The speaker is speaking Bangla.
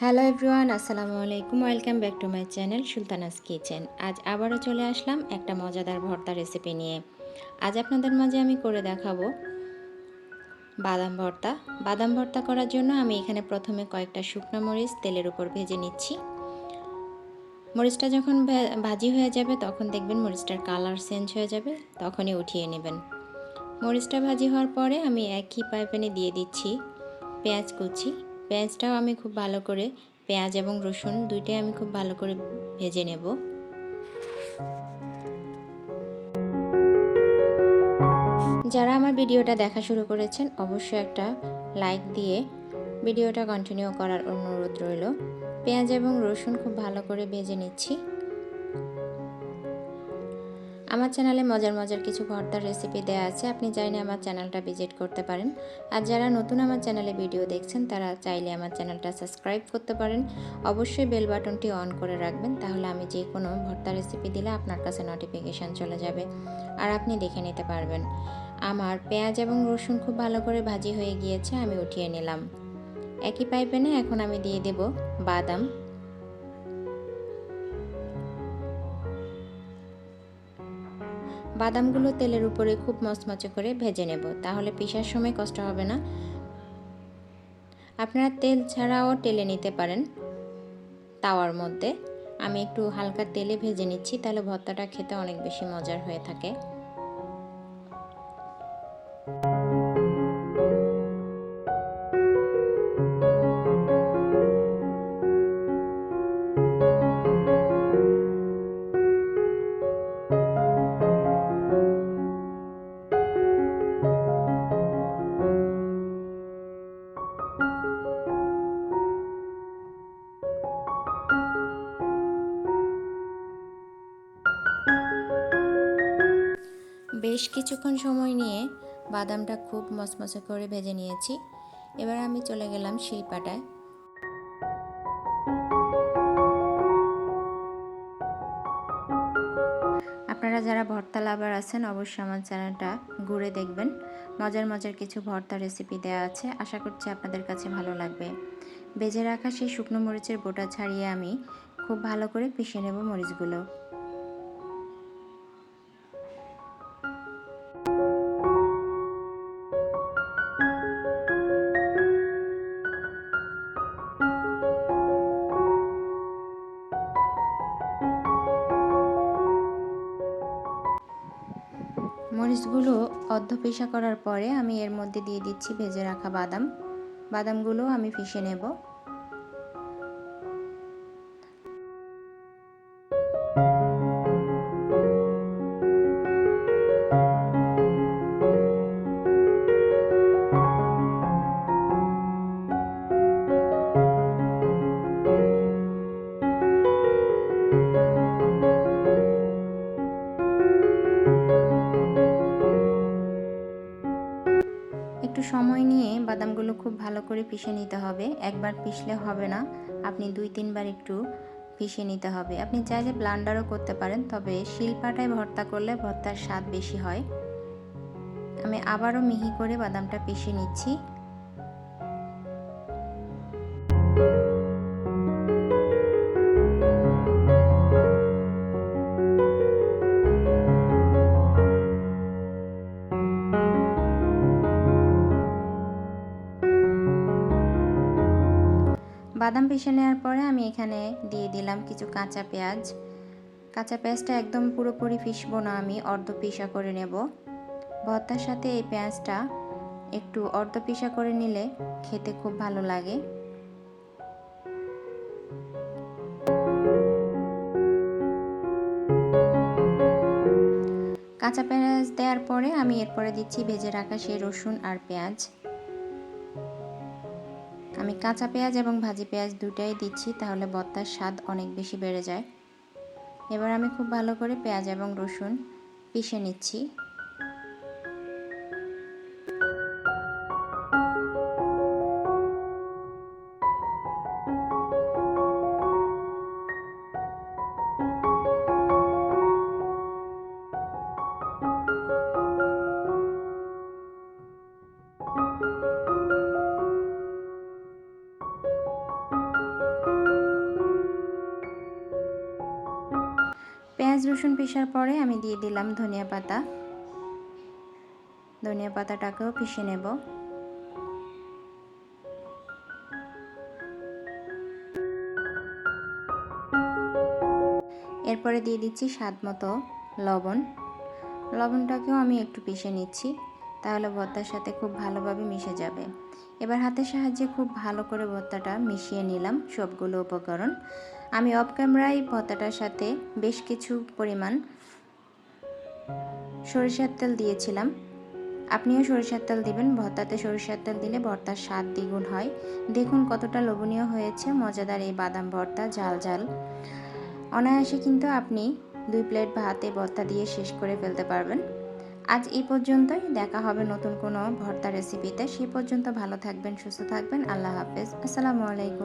হ্যালো এভরিওয়ান, আসসালামু আলাইকুম। Welcome back to my channel Sultana's kitchen. আজ আবারও চলে আসলাম একটা মজাদার ভর্তা রেসিপি নিয়ে। আজ আপনাদের মাঝে আমি করে দেখাবো বাদাম ভর্তা। বাদাম ভর্তা করার জন্য আমি এখানে প্রথমে কয়েকটা শুকনো মরিচ তেলের উপর ভেজে নিচ্ছি। মরিচটা যখন ভাজি হয়ে যাবে তখন দেখবেন মরিচটার কালার চেঞ্জ হয়ে যাবে, তখনই উঠিয়ে নেবেন। মরিচটা ভাজি হওয়ার পরে আমি একই প্যানে দিয়ে দিচ্ছি পেঁয়াজ কুচি। পেঁয়াজটাও আমি খুব ভালো করে, পেঁয়াজ এবং রসুন দুইটাই আমি খুব ভালো করে ভেজে নেব। যারা আমার ভিডিওটা দেখা শুরু করেছেন অবশ্যই একটা লাইক দিয়ে ভিডিওটা কন্টিনিউ করার অনুরোধ রইল। পেঁয়াজ এবং রসুন খুব ভালো করে ভেজে নিচ্ছি। আমার চ্যানেলে মজার মজার কিছু ভর্তার রেসিপি দেওয়া আছে, আপনি চাইলে আমার চ্যানেলটা ভিজিট করতে পারেন। আর যারা নতুন আমার চ্যানেলে ভিডিও দেখছেন তারা চাইলে আমার চ্যানেলটা সাবস্ক্রাইব করতে পারেন। অবশ্যই বেল বাটনটি অন করে রাখবেন, তাহলে আমি যে কোনো ভর্তা রেসিপি দিলে আপনার কাছে নোটিফিকেশান চলে যাবে আর আপনি দেখে নিতে পারবেন। আমার পেঁয়াজ এবং রসুন খুব ভালো করে ভাজি হয়ে গিয়েছে, আমি উঠিয়ে নিলাম। একই প্যানে এখন আমি দিয়ে দেব বাদাম। বাদামগুলো তেলের উপরে খুব মচমচে করে ভেজে নেব, তাহলে পিষার সময় কষ্ট হবে না। আপনারা তেল ছাড়াও টেলে নিতে পারেন তাওয়ার মধ্যে। আমি একটু হালকা তেলে ভেজে নিচ্ছি, তাহলে ভর্তাটা খেতে অনেক বেশি মজার হয়ে থাকে। বেশ কিছুক্ষণ সময় নিয়ে বাদামটা খুব মচমচে করে ভেজে নিয়েছি। এবার আমি চলে গেলাম শিলপাটায়। আপনারা যারা ভর্তা লাভার আছেন অবশ্যই আমার চ্যানেলটা ঘুরে দেখবেন। মজার মজার কিছু ভর্তা রেসিপি দেওয়া আছে, আশা করছি আপনাদের কাছে ভালো লাগবে। ভেজে রাখা সেই শুকনো মরিচের বোটা ছাড়িয়ে আমি খুব ভালো করে পিষে নেব মরিচগুলো। মরিচগুলো অর্ধ পেশা করার পরে আমি এর মধ্যে দিয়ে দিচ্ছি ভেজে রাখা বাদাম। বাদামগুলো আমি পিষে নেব। একটু সময় নিয়ে বাদামগুলো খুব ভালো করে পিষে নিতে হবে। একবার পিষলে হবে না, আপনি 2-3 বার একটু পিষে নিতে হবে। আপনি চাইলে ব্লান্ডারও করতে পারেন, তবে শিলপাটায় ভর্তা করলে ভর্তার স্বাদ বেশি হয়। আমি আবারও মিহি করে বাদামটা পিষে নিচ্ছি। বাদাম পিষে নেওয়ার পরে আমি এখানে দিয়ে দিলাম কিছু কাঁচা পেঁয়াজ। কাঁচা পেঁয়াজটা একদম পুরোপুরি পিষবো না, আমি অর্ধ পিষা করে নেব। ভর্তার সাথে এই পেঁয়াজটা একটু অর্ধ পিষা করে নিলে খেতে খুব ভালো লাগে। কাঁচা পেঁয়াজ দেওয়ার পরে আমি এরপরে দিচ্ছি ভেজে রাখা সেই রসুন আর পেঁয়াজ। আমি কাঁচা পেঁয়াজ এবং ভাজি পেঁয়াজ দুটাই দিচ্ছি, তাহলে ভর্তার স্বাদ অনেক বেশি বেড়ে যায়। এবার আমি খুব ভালো করে পেঁয়াজ এবং রসুন পিষে নিচ্ছি। পেঁয়াজ রসুন পিষার পরে আমি দিয়ে দিলাম ধনিয়া পাতা। ধনিয়া পাতাটাকেও পিষে নেব। এরপরে দিয়ে দিচ্ছি স্বাদ মতো লবণ। লবণটাকেও আমি একটু পিষে নিচ্ছি, তাহলে ভর্তার সাথে খুব ভালোভাবে মিশে যাবে। এবার হাতের সাহায্যে খুব ভালো করে ভর্তাটা মিশিয়ে নিলাম সবগুলো উপকরণ। আমি অফ ক্যামেরায় ভর্তাটার সাথে বেশ কিছু পরিমাণ সরিষার তেল দিয়েছিলাম। আপনিও সরিষার তেল দিবেন, ভর্তাতে সরিষার তেল দিলে ভর্তার স্বাদ দ্বিগুণ হয়। দেখুন কতটা লোভনীয় হয়েছে মজাদার এই বাদাম ভর্তা, ঝাল ঝাল। অনায়াসে কিন্তু আপনি 2 প্লেট ভাতে ভর্তা দিয়ে শেষ করে ফেলতে পারবেন। আজ এই পর্যন্তই, দেখা হবে নতুন কোনো ভর্তা রেসিপিতে। সেই পর্যন্ত ভালো থাকবেন, সুস্থ থাকবেন। আল্লাহ হাফেজ। আসসালামু আলাইকুম।